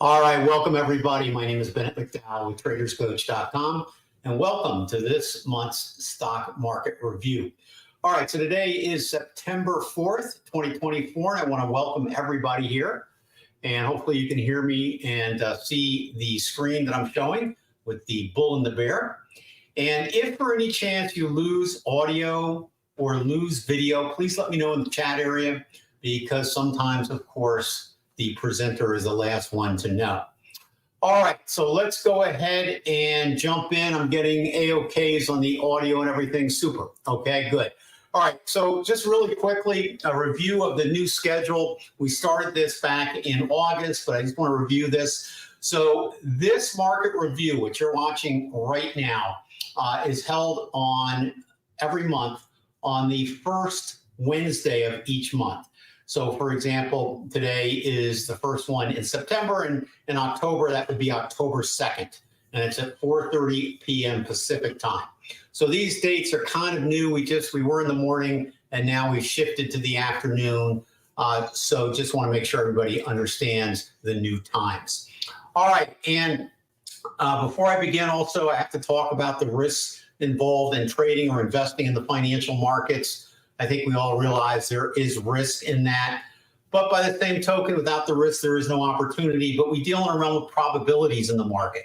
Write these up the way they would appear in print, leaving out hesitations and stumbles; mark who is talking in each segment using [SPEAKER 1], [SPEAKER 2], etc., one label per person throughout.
[SPEAKER 1] All right, welcome everybody. My name is Bennett McDowell with TradersCoach.com, and welcome to this month's stock market review. All right, so today is September 4th, 2024, and I want to welcome everybody here. And hopefully you can hear me and see the screen that I'm showing with the bull and the bear. And if for any chance you lose audio or lose video, please let me know in the chat area, because sometimes, of course, the presenter is the last one to know. All right, so let's go ahead and jump in. I'm getting A-OKs on the audio and everything. Super. Okay, good. All right, so just really quickly, a review of the new schedule. We started this back in August, but I just want to review this. So this market review, which you're watching right now, is held on every month on the first Wednesday of each month. So, for example, today is the first one in September, and in October, that would be October 2nd, and it's at 4:30 p.m. Pacific time. So these dates are kind of new. We were in the morning, and now we've shifted to the afternoon. So just want to make sure everybody understands the new times. All right, and before I begin, also, I have to talk about the risks involved in trading or investing in the financial markets. I think we all realize there is risk in that. But by the same token, without the risk, there is no opportunity. But we deal in a realm of probabilities in the market.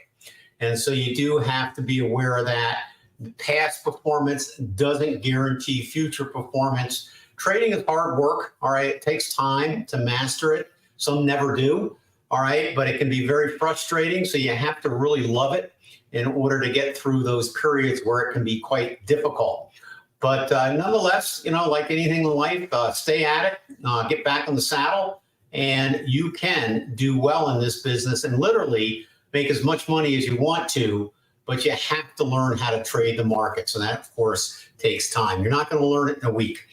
[SPEAKER 1] And so you do have to be aware of that. Past performance doesn't guarantee future performance. Trading is hard work, all right? It takes time to master it. Some never do, all right? But it can be very frustrating, so you have to really love it in order to get through those periods where it can be quite difficult. But nonetheless, you know, like anything in life, stay at it, get back on the saddle, and you can do well in this business and literally make as much money as you want to, but you have to learn how to trade the markets. And that, of course, takes time. You're not going to learn it in a week.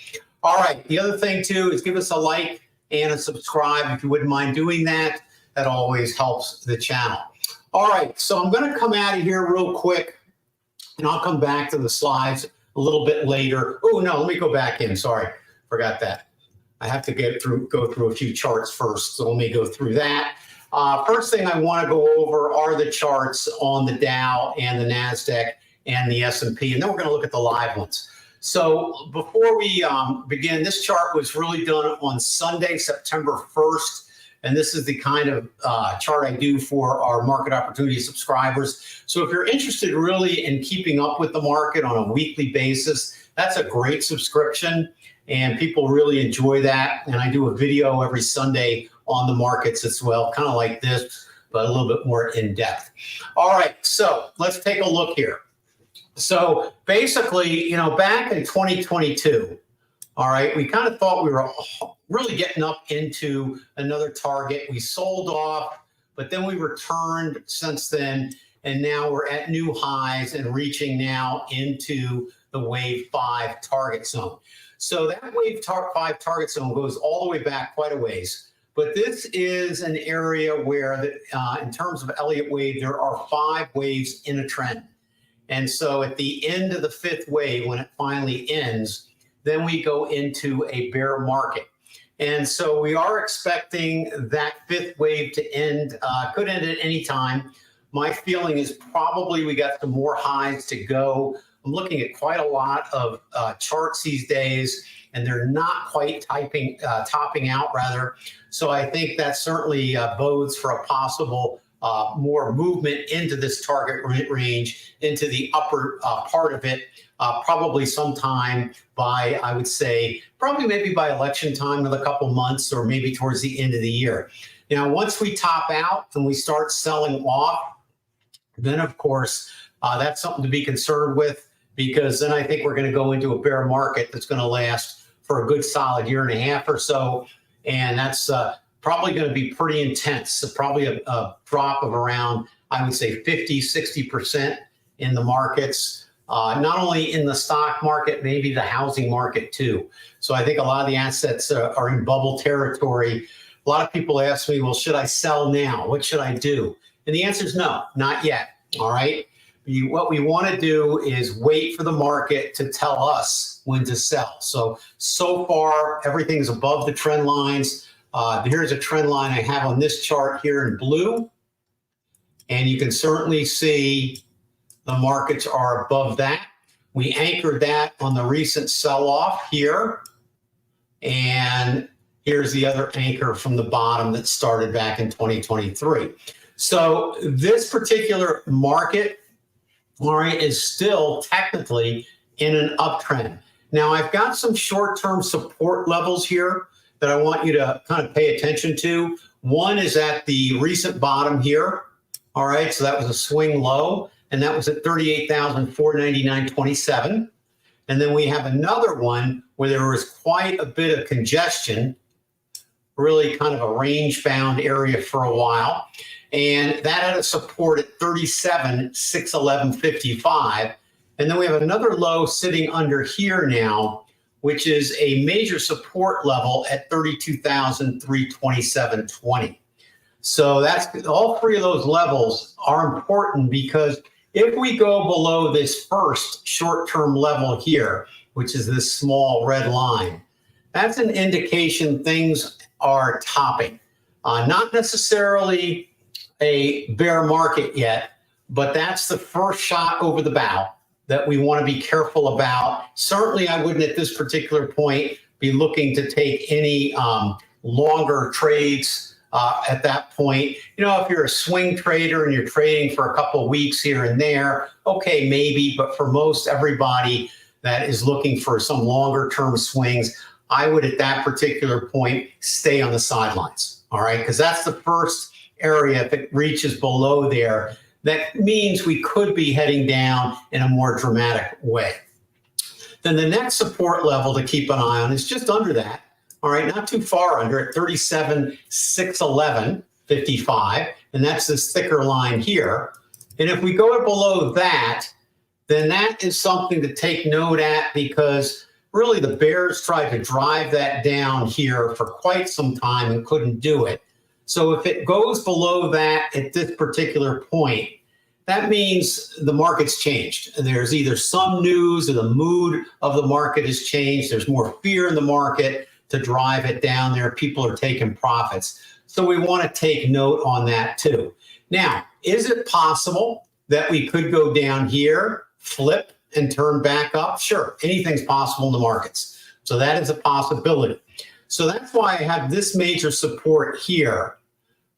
[SPEAKER 1] All right. The other thing, too, is give us a like and a subscribe if you wouldn't mind doing that. That always helps the channel. All right. So I'm going to come out of here real quick, and I'll come back to the slides a little bit later. Oh, no, let me go back in. Sorry, forgot that. I have to go through a few charts first, so let me go through that. First thing I want to go over are the charts on the Dow and the NASDAQ and the S&P, and then we're going to look at the live ones. So before we begin, this chart was really done on Sunday, September 1st. And this is the kind of chart I do for our market opportunity subscribers. So if you're interested really in keeping up with the market on a weekly basis, that's a great subscription. And people really enjoy that. And I do a video every Sunday on the markets as well, kind of like this, but a little bit more in depth. All right, so let's take a look here. So basically, you know, back in 2022, all right, we kind of thought we were really getting up into another target. We sold off, but then we returned since then, and now we're at new highs and reaching now into the Wave 5 target zone. So that Wave 5 target zone goes all the way back quite a ways. But this is an area where, in terms of Elliott Wave, there are 5 waves in a trend. And so at the end of the 5th wave, when it finally ends, then we go into a bear market. And so we are expecting that 5th wave to end, could end at any time. My feeling is probably we got some more highs to go. I'm looking at quite a lot of charts these days, and they're not quite topping out, rather. So I think that certainly bodes for a possible more movement into this target range, into the upper part of it, probably sometime by, I would say, probably maybe by election time, another couple months, or maybe towards the end of the year. Now, once we top out and we start selling off, then, of course, that's something to be concerned with, because then I think we're going to go into a bear market that's going to last for a good solid year and a half or so. And that's probably going to be pretty intense. So probably a drop of around, I would say, 50, 60% in the markets. Not only in the stock market, maybe the housing market too. So I think a lot of the assets are in bubble territory. A lot of people ask me, well, should I sell now? What should I do? And the answer is no, not yet. All right. What we want to do is wait for the market to tell us when to sell. So far, everything's above the trend lines. Here's a trend line I have on this chart here in blue. And you can certainly see the markets are above that. We anchored that on the recent sell-off here. And here's the other anchor from the bottom that started back in 2023. So this particular market, all right, is still technically in an uptrend. Now, I've got some short-term support levels here that I want you to kind of pay attention to. One is at the recent bottom here. All right, so that was a swing low, and that was at 38,499.27. And then we have another one where there was quite a bit of congestion, really kind of a range-bound area for a while. And that had a support at 37,611.55. And then we have another low sitting under here now, which is a major support level at 32,327.20. So that's all three of those levels are important, because if we go below this first short-term level here, which is this small red line, that's an indication things are topping. Not necessarily a bear market yet, but that's the first shot over the bow that we want to be careful about. Certainly, I wouldn't at this particular point be looking to take any longer trades at that point. You know, if you're a swing trader and you're trading for a couple of weeks here and there, okay, maybe. But for most everybody that is looking for some longer term swings, I would at that particular point stay on the sidelines. All right, because that's the first area. If it reaches below there, that means we could be heading down in a more dramatic way. Then the next support level to keep an eye on is just under that. All right, not too far under at 37,611.55, and that's this thicker line here. And if we go below that, then that is something to take note at, because really the bears tried to drive that down here for quite some time and couldn't do it. So if it goes below that at this particular point, that means the market's changed. There's either some news or the mood of the market has changed. There's more fear in the market to drive it down there. People are taking profits. So we want to take note on that too. Now, is it possible that we could go down here, flip, and turn back up? Sure, anything's possible in the markets. So that is a possibility. So that's why I have this major support here,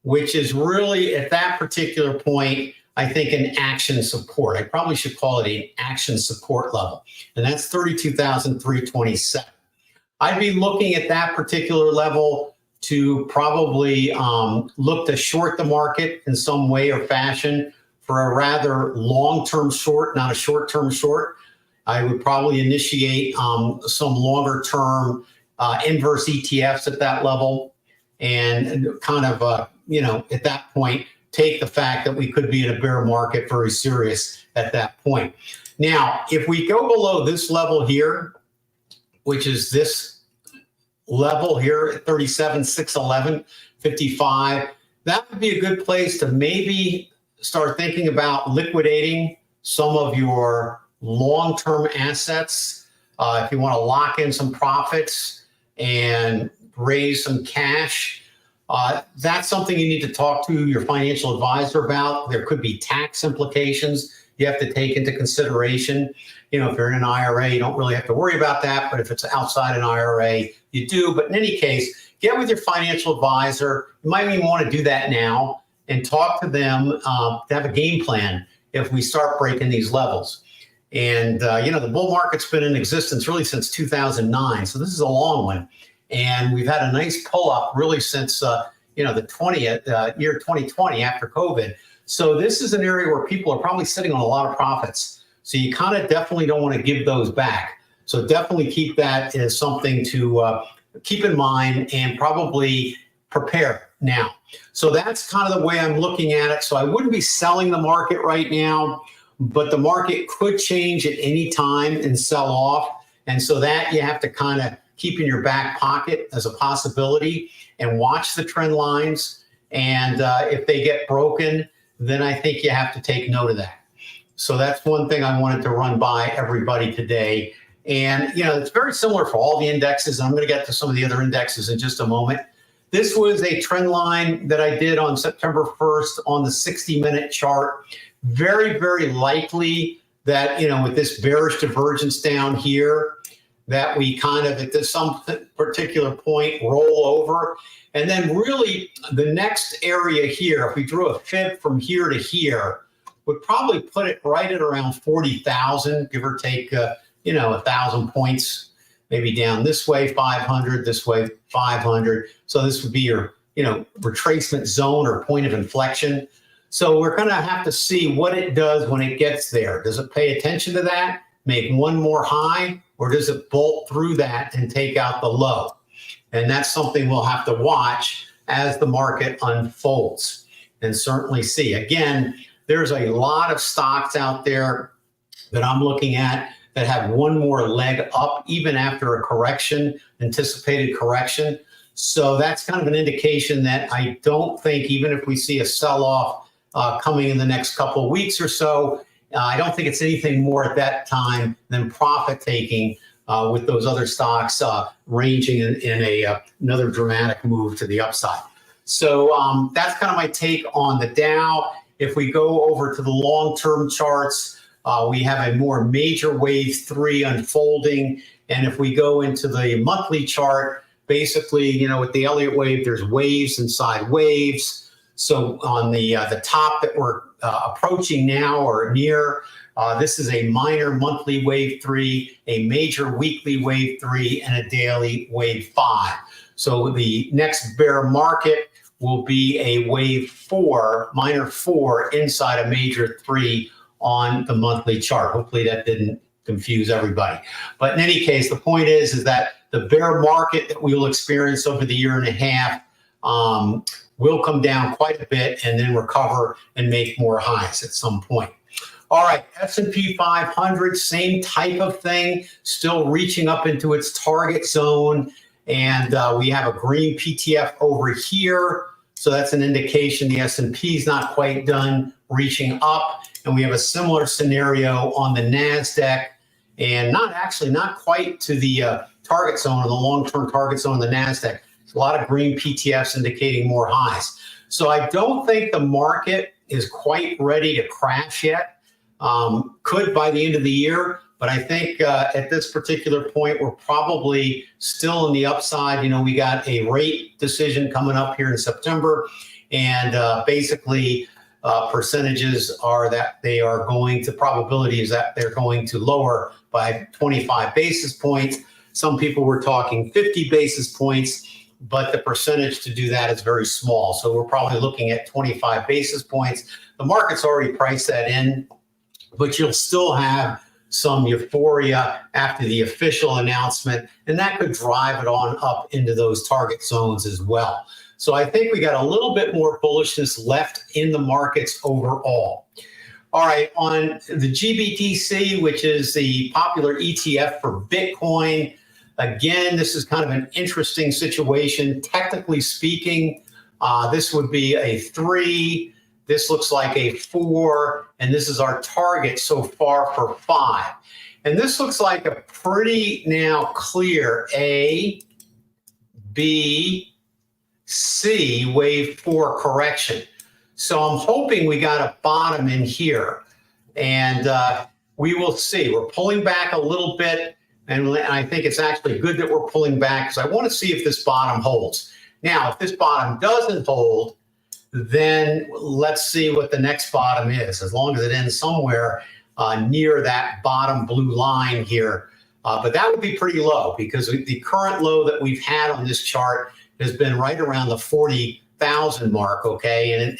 [SPEAKER 1] which is really at that particular point, I think, an action support. I probably should call it an action support level. And that's 32,327. I'd be looking at that particular level to probably look to short the market in some way or fashion for a rather long-term short, not a short-term short. I would probably initiate some longer-term inverse ETFs at that level, and kind of, at that point, take the fact that we could be in a bear market very serious at that point. Now, if we go below this level here, which is this level here at 37,611.55, that would be a good place to maybe start thinking about liquidating some of your long-term assets. If you want to lock in some profits and raise some cash, that's something you need to talk to your financial advisor about. There could be tax implications you have to take into consideration. If you're in an IRA, you don't really have to worry about that. But if it's outside an IRA, you do. But in any case, get with your financial advisor. You might even want to do that now and talk to them to have a game plan if we start breaking these levels. And, the bull market's been in existence really since 2009. So this is a long one. And we've had a nice pull up really since, the 20th year 2020 after COVID. So this is an area where people are probably sitting on a lot of profits. So you kind of definitely don't want to give those back. So definitely keep that as something to keep in mind and probably prepare now. So that's kind of the way I'm looking at it. So I wouldn't be selling the market right now, but the market could change at any time and sell off. And so that you have to kind of keep in your back pocket as a possibility and watch the trend lines. And if they get broken, then I think you have to take note of that. So that's one thing I wanted to run by everybody today. And, it's very similar for all the indexes. And I'm going to get to some of the other indexes in just a moment. This was a trend line that I did on September 1st on the 60-minute chart. Very, very likely that, with this bearish divergence down here, that we kind of at some particular point roll over. And then really the next area here, if we drew a fib from here to here, would probably put it right at around 40,000, give or take, 1,000 points, maybe down this way, 500, this way, 500. So this would be your, retracement zone or point of inflection. So we're going to have to see what it does when it gets there. Does it pay attention to that, make one more high, or does it bolt through that and take out the low? And that's something we'll have to watch as the market unfolds and certainly see. Again, there's a lot of stocks out there that I'm looking at that have one more leg up even after a correction, anticipated correction. So that's kind of an indication that I don't think, even if we see a sell-off coming in the next couple of weeks or so, I don't think it's anything more at that time than profit taking with those other stocks ranging in another dramatic move to the upside. So that's kind of my take on the Dow. If we go over to the long-term charts, we have a more major wave 3 unfolding. And if we go into the monthly chart, basically, with the Elliott Wave, there's waves inside waves. So on the top that we're approaching now or near, this is a minor monthly wave 3, a major weekly wave 3, and a daily wave 5. So the next bear market will be a wave 4, minor 4, inside a major 3 on the monthly chart. Hopefully that didn't confuse everybody. But in any case, the point is that the bear market that we will experience over the year and a half will come down quite a bit and then recover and make more highs at some point. All right, S&P 500, same type of thing, still reaching up into its target zone. And we have a green PTF over here. So that's an indication the S&P is not quite done reaching up. And we have a similar scenario on the NASDAQ, and not quite to the target zone or the long-term target zone on the NASDAQ. There's a lot of green PTFs indicating more highs. So I don't think the market is quite ready to crash yet. Could by the end of the year, but I think at this particular point, we're probably still in the upside. We got a rate decision coming up here in September, and basically percentages are that they are going to, probability is that they're going to lower by 25 basis points. Some people were talking 50 basis points, but the percentage to do that is very small. So we're probably looking at 25 basis points. The market's already priced that in, but you'll still have some euphoria after the official announcement, and that could drive it on up into those target zones as well. So I think we got a little bit more bullishness left in the markets overall. All right, on the GBTC, which is the popular ETF for Bitcoin, again, this is kind of an interesting situation. Technically speaking, this would be a 3. This looks like a 4, and this is our target so far for 5. And this looks like a pretty now clear A, B, C wave 4 correction. So I'm hoping we got a bottom in here, and we will see. We're pulling back a little bit, and I think it's actually good that we're pulling back because I want to see if this bottom holds. Now, if this bottom doesn't hold, then let's see what the next bottom is, as long as it ends somewhere near that bottom blue line here. But that would be pretty low because the current low that we've had on this chart has been right around the 40,000 mark, okay?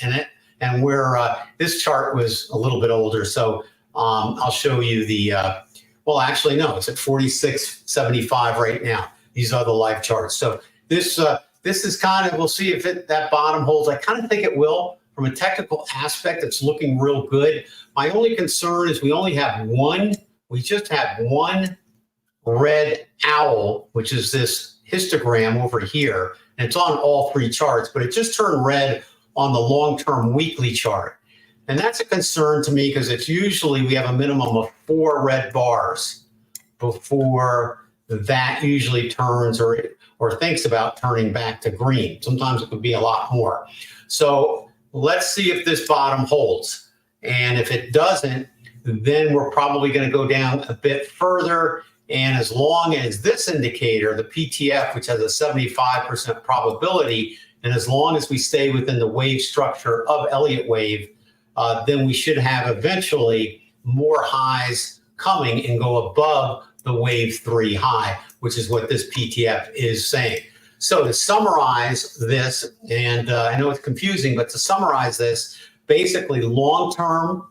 [SPEAKER 1] And where this chart was a little bit older. So I'll show you the, well, actually, no, it's at 46.75 right now. These are the live charts. So this is kind of, we'll see if that bottom holds. I kind of think it will. From a technical aspect, it's looking real good. My only concern is we just have one red owl, which is this histogram over here. And it's on all 3 charts, but it just turned red on the long-term weekly chart. And that's a concern to me because it's usually we have a minimum of 4 red bars before that usually turns or thinks about turning back to green. Sometimes it could be a lot more. So let's see if this bottom holds. And if it doesn't, then we're probably going to go down a bit further. And as long as this indicator, the PTF, which has a 75% probability, and as long as we stay within the wave structure of Elliott Wave, then we should have eventually more highs coming and go above the wave 3 high, which is what this PTF is saying. So to summarize this, and I know it's confusing, but to summarize this, basically long term,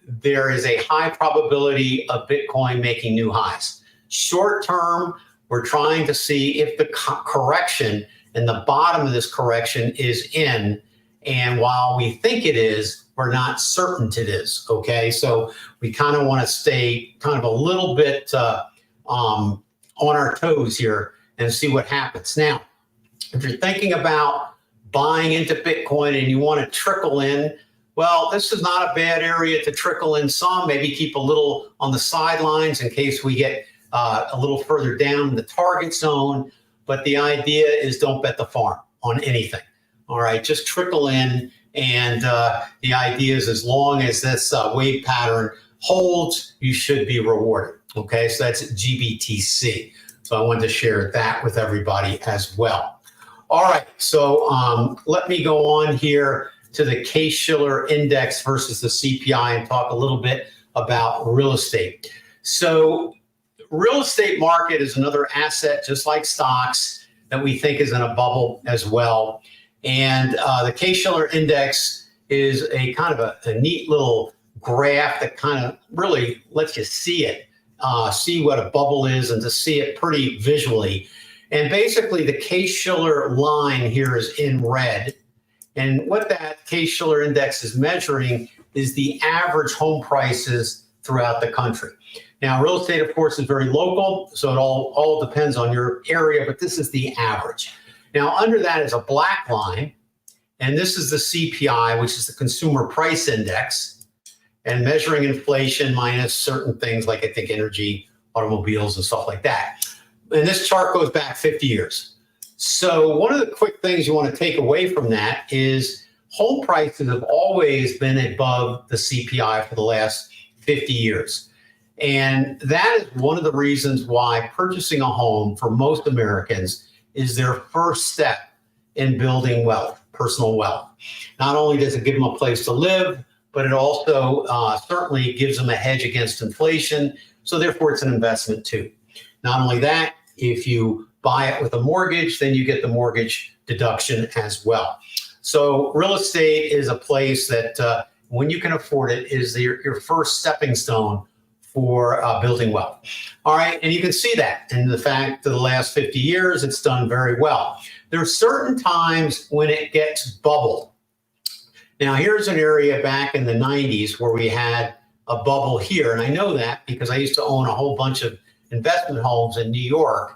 [SPEAKER 1] there is a high probability of Bitcoin making new highs. Short term, we're trying to see if the correction and the bottom of this correction is in. And while we think it is, we're not certain it is. Okay, so we kind of want to stay kind of a little bit on our toes here and see what happens. Now, if you're thinking about buying into Bitcoin and you want to trickle in, well, this is not a bad area to trickle in some, maybe keep a little on the sidelines in case we get a little further down in the target zone. But the idea is don't bet the farm on anything. All right, just trickle in. And the idea is as long as this wave pattern holds, you should be rewarded. Okay, so that's GBTC. So I wanted to share that with everybody as well. All right, so let me go on here to the Case-Shiller Index versus the CPI and talk a little bit about real estate. So real estate market is another asset, just like stocks, that we think is in a bubble as well. And the Case-Shiller Index is a kind of a neat little graph that kind of really lets you see it, see what a bubble is and to see it pretty visually. And basically the Case-Shiller line here is in red. And what that Case-Shiller Index is measuring is the average home prices throughout the country. Now, real estate, of course, is very local, so it all depends on your area, but this is the average. Now, under that is a black line, and this is the CPI, which is the Consumer Price Index, and measuring inflation minus certain things like, I think, energy, automobiles, and stuff like that. And this chart goes back 50 years. So one of the quick things you want to take away from that is home prices have always been above the CPI for the last 50 years. And that is one of the reasons why purchasing a home for most Americans is their first step in building wealth, personal wealth. Not only does it give them a place to live, but it also certainly gives them a hedge against inflation. So therefore, it's an investment too. Not only that, if you buy it with a mortgage, then you get the mortgage deduction as well. So real estate is a place that when you can afford it is your first stepping stone for building wealth. All right, and you can see that in the fact that the last 50 years, it's done very well. There are certain times when it gets bubbled. Now, here's an area back in the 90s where we had a bubble here, and I know that because I used to own a whole bunch of investment homes in New York,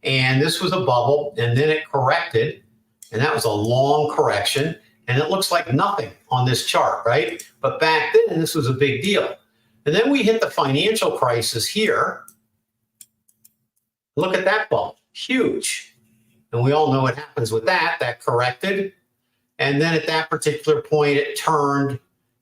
[SPEAKER 1] and this was a bubble, and then it corrected, and that was a long correction, and it looks like nothing on this chart, right? But back then, this was a big deal. And then we hit the financial crisis here. Look at that bubble, huge. And we all know what happens with that. That corrected. And then at that particular point, it turned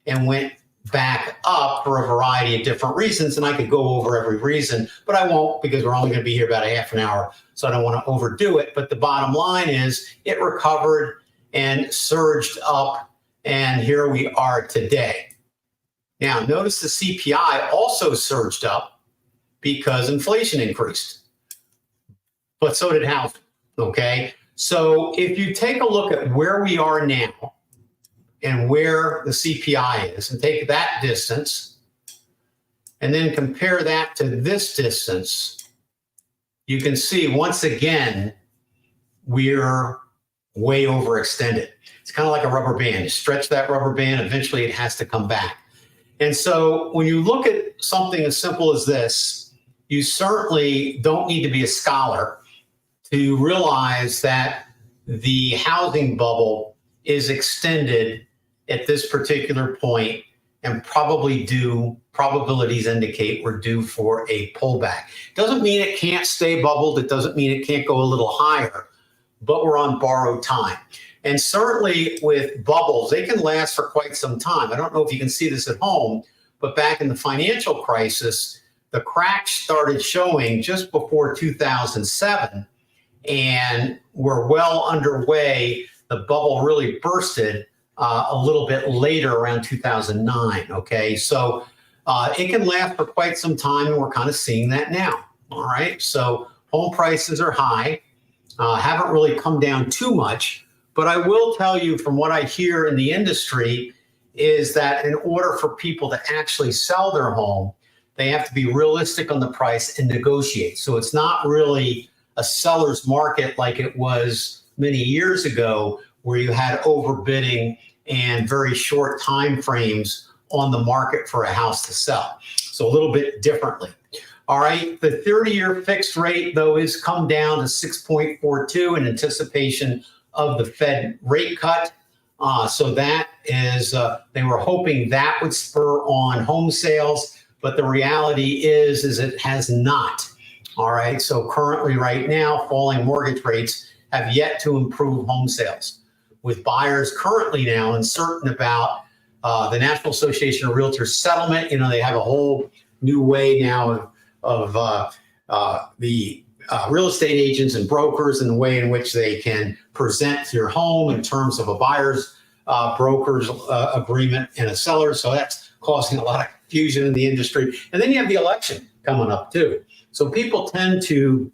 [SPEAKER 1] and went back up for a variety of different reasons. And I could go over every reason, but I won't because we're only going to be here about a half an hour. So I don't want to overdo it. But the bottom line is it recovered and surged up. And here we are today. Now, notice the CPI also surged up because inflation increased, but so did housing, okay? So if you take a look at where we are now and where the CPI is and take that distance and then compare that to this distance, you can see once again, we're way overextended. It's kind of like a rubber band. You stretch that rubber band, eventually it has to come back. And so when you look at something as simple as this, you certainly don't need to be a scholar to realize that the housing bubble is extended at this particular point, and probabilities indicate we're due for a pullback. Doesn't mean it can't stay bubbled. It doesn't mean it can't go a little higher, but we're on borrowed time. And certainly with bubbles, they can last for quite some time. I don't know if you can see this at home, but back in the financial crisis, the cracks started showing just before 2007, and we're well underway. The bubble really bursted a little bit later, around 2009. Okay, so it can last for quite some time, and we're kind of seeing that now. All right, so home prices are high, haven't really come down too much, but I will tell you from what I hear in the industry is that in order for people to actually sell their home, they have to be realistic on the price and negotiate. So it's not really a seller's market like it was many years ago, where you had overbidding and very short time frames on the market for a house to sell. So a little bit differently. All right, the 30-year fixed rate, though, has come down to 6.42 in anticipation of the Fed rate cut. So that is, they were hoping that would spur on home sales, but the reality is it has not. All right, so currently right now, falling mortgage rates have yet to improve home sales, with buyers currently now uncertain about the National Association of Realtors settlement. You know, they have a whole new way now of the real estate agents and brokers, and the way in which they can present your home in terms of a buyer's broker's agreement and a seller. So that's causing a lot of confusion in the industry. And then you have the election coming up too. So people tend to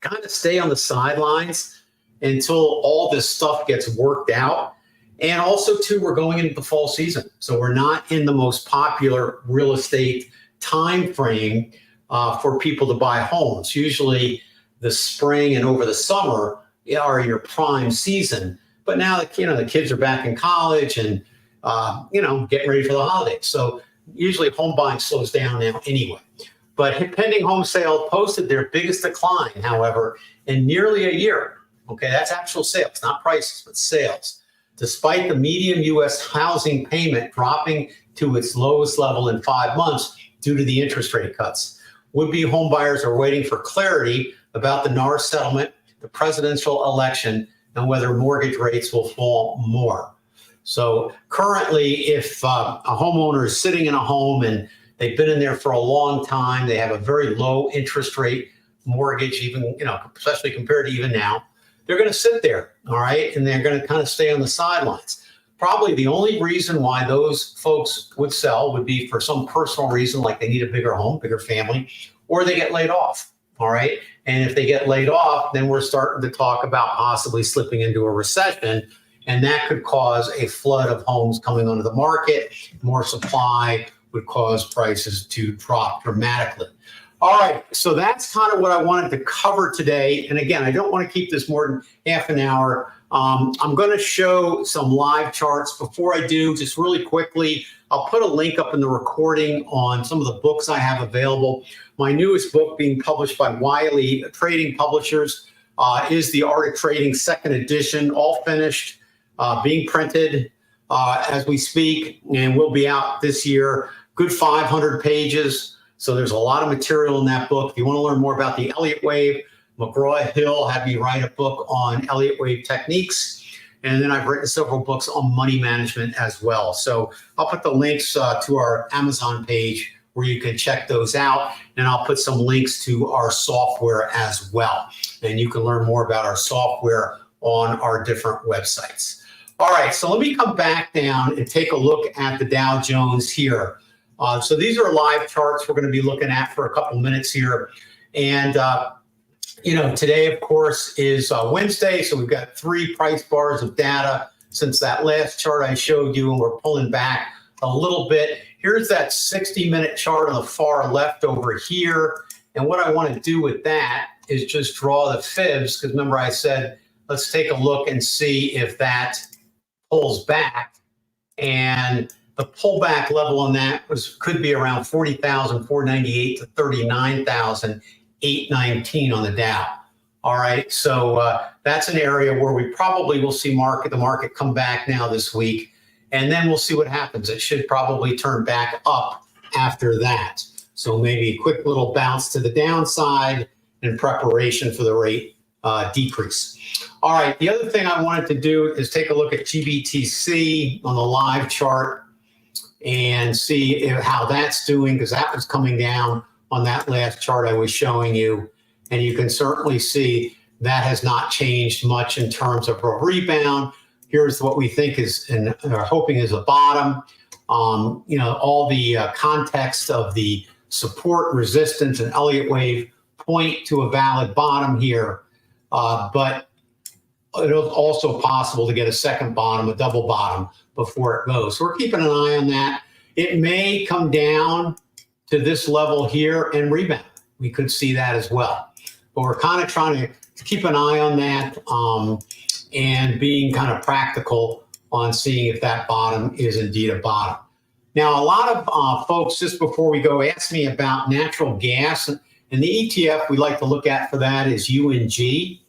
[SPEAKER 1] kind of stay on the sidelines until all this stuff gets worked out. And also too, we're going into the fall season. So we're not in the most popular real estate time frame for people to buy homes. Usually the spring and over the summer are your prime season. But now, you know, the kids are back in college and, you know, getting ready for the holidays. So usually home buying slows down now anyway. But pending home sale posted their biggest decline, however, in nearly a year. Okay, that's actual sales, not prices, but sales. Despite the median U.S. housing payment dropping to its lowest level in 5 months due to the interest rate cuts. Would-be home buyers are waiting for clarity about the NAR settlement, the presidential election, and whether mortgage rates will fall more. So currently, if a homeowner is sitting in a home and they've been in there for a long time, they have a very low interest rate mortgage, even, you know, especially compared to even now, they're going to sit there, all right, and they're going to kind of stay on the sidelines. Probably the only reason why those folks would sell would be for some personal reason, like they need a bigger home, bigger family, or they get laid off, all right? And if they get laid off, then we're starting to talk about possibly slipping into a recession, and that could cause a flood of homes coming onto the market. More supply would cause prices to drop dramatically. All right, so that's kind of what I wanted to cover today. And again, I don't want to keep this more than half an hour. I'm going to show some live charts. Before I do, just really quickly, I'll put a link up in the recording on some of the books I have available. My newest book, being published by Wiley Trading Publishers, is The Art of Trading, second edition, all finished, being printed as we speak, and will be out this year. Good 500 pages. So there's a lot of material in that book. If you want to learn more about the Elliott Wave, McGraw-Hill had me write a book on Elliott Wave techniques. And then I've written several books on money management as well. So I'll put the links to our Amazon page where you can check those out. And I'll put some links to our software as well. And you can learn more about our software on our different websites. All right, so let me come back down and take a look at the Dow Jones here. So these are live charts we're going to be looking at for a couple minutes here. And, you know, today, of course, is Wednesday. So we've got 3 price bars of data since that last chart I showed you, and we're pulling back a little bit. Here's that 60-minute chart on the far left over here. And what I want to do with that is just draw the fibs, because remember I said, let's take a look and see if that pulls back. And the pullback level on that could be around 40,498 to 39,819 on the Dow. All right, so that's an area where we probably will see the market come back now this week. and then we'll see what happens. It should probably turn back up after that. So maybe a quick little bounce to the downside in preparation for the rate decrease. All right, the other thing I wanted to do is take a look at GBTC on the live chart and see how that's doing, because that was coming down on that last chart I was showing you. And you can certainly see that has not changed much in terms of a rebound. Here's what we think is, and are hoping is a bottom. All the context of the support, resistance, and Elliott Wave point to a valid bottom here. But it's also possible to get a second bottom, a double bottom, before it goes. So we're keeping an eye on that. It may come down to this level here and rebound. We could see that as well. But we're kind of trying to keep an eye on that and being kind of practical on seeing if that bottom is indeed a bottom. Now, a lot of folks, just before we go, asked me about natural gas. And the ETF we like to look at for that is UNG.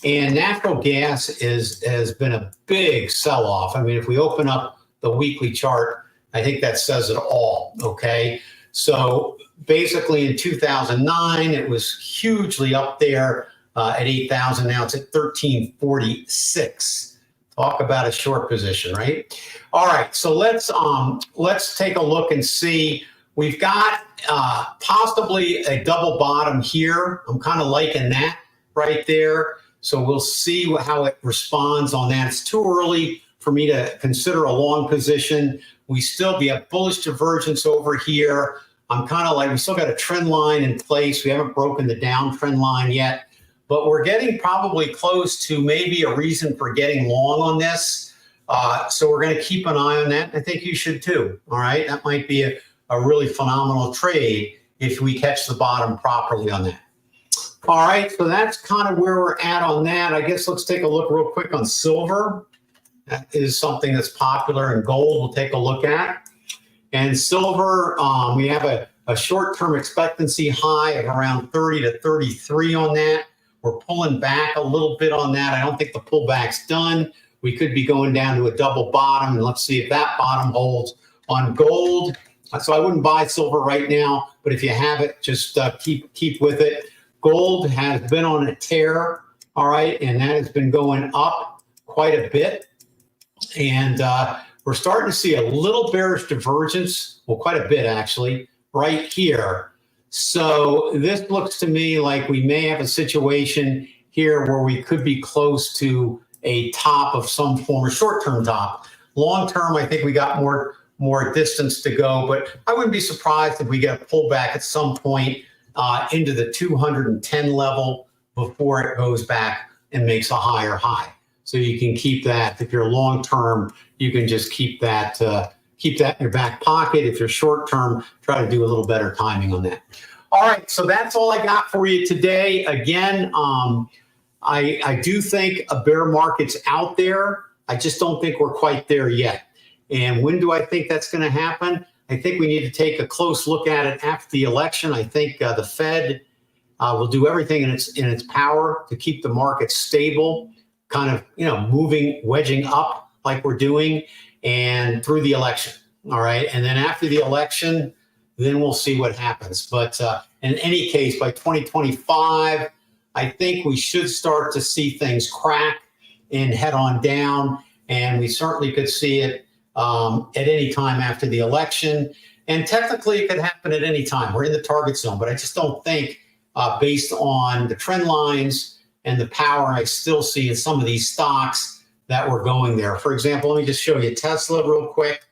[SPEAKER 1] And natural gas has been a big sell-off. I mean, if we open up the weekly chart, I think that says it all, okay? So basically in 2009, it was hugely up there at 8,000. Now it's at 1346. Talk about a short position, right? All right, so let's take a look and see. We've got possibly a double bottom here. I'm kind of liking that right there. So we'll see how it responds on that. It's too early for me to consider a long position. We still be a bullish divergence over here. I'm kind of like, we still got a trend line in place. We haven't broken the downtrend line yet, but we're getting probably close to maybe a reason for getting long on this. So we're going to keep an eye on that. I think you should too. All right. That might be a really phenomenal trade if we catch the bottom properly on that. All right, so that's kind of where we're at on that. I guess let's take a look real quick on silver. That is something that's popular, and gold we'll take a look at. And silver, we have a short-term expectancy high of around 30 to 33 on that. We're pulling back a little bit on that. I don't think the pullback's done. We could be going down to a double bottom, and let's see if that bottom holds on gold. So I wouldn't buy silver right now, but if you have it, just keep with it. Gold has been on a tear, all right, and that has been going up quite a bit. And we're starting to see a little bearish divergence, well, quite a bit actually, right here. So this looks to me like we may have a situation here where we could be close to a top of some form, a short-term top. Long-term, I think we got more distance to go, but I wouldn't be surprised if we get a pullback at some point into the 210 level before it goes back and makes a higher high. So you can keep that. If you're long term, you can just keep that in your back pocket. If you're short term, try to do a little better timing on that. All right, so that's all I got for you today. Again, I do think a bear market's out there. I just don't think we're quite there yet. And when do I think that's going to happen? I think we need to take a close look at it after the election. I think the Fed will do everything in its power to keep the market stable, kind of wedging up like we're doing, and through the election. All right, and then after the election, then we'll see what happens. But in any case, by 2025, I think we should start to see things crack and head on down, and we certainly could see it at any time after the election. And technically, it could happen at any time. We're in the target zone, but I just don't think, based on the trend lines and the power I still see in some of these stocks, that we're going there. For example, let me just show you Tesla real quick.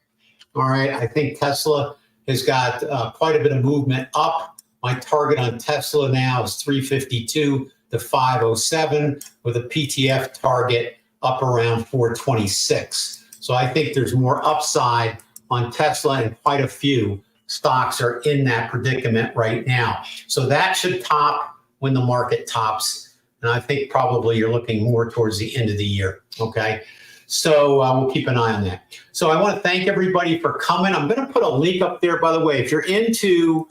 [SPEAKER 1] All right, I think Tesla has got quite a bit of movement up. My target on Tesla now is 352 to 507 with a PTF target up around 426. So I think there's more upside on Tesla, and quite a few stocks are in that predicament right now. So that should top when the market tops. And I think probably you're looking more towards the end of the year. Okay. So we'll keep an eye on that. So I want to thank everybody for coming. I'm going to put a link up there, by the way. If you're into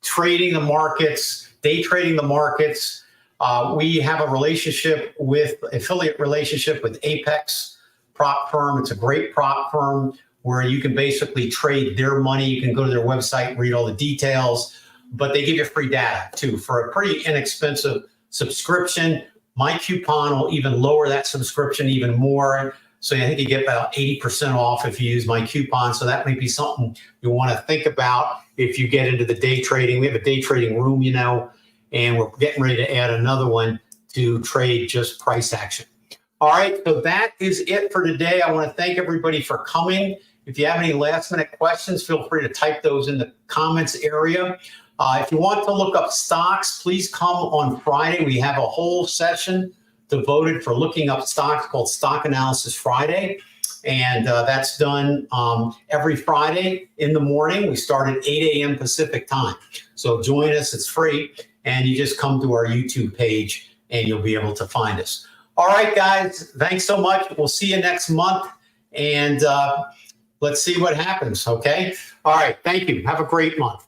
[SPEAKER 1] trading the markets, day trading the markets, we have a affiliate relationship with Apex. prop firm. It's a great prop firm where you can basically trade their money. You can go to their website, read all the details, but they give you free data too for a pretty inexpensive subscription. My coupon will even lower that subscription even more. So I think you get about 80% off if you use my coupon. So that might be something you want to think about if you get into the day trading. We have a day trading room, you know, and we're getting ready to add another one to trade just price action. All right, so that is it for today. I want to thank everybody for coming. If you have any last minute questions, feel free to type those in the comments area. If you want to look up stocks, please come on Friday. We have a whole session devoted for looking up stocks called Stock Analysis Friday. And that's done every Friday in the morning. We start at 8 a.m. Pacific time. So join us, it's free. And you just come to our YouTube page and you'll be able to find us. All right, guys, thanks so much. We'll see you next month. And let's see what happens, okay? All right, thank you. Have a great month.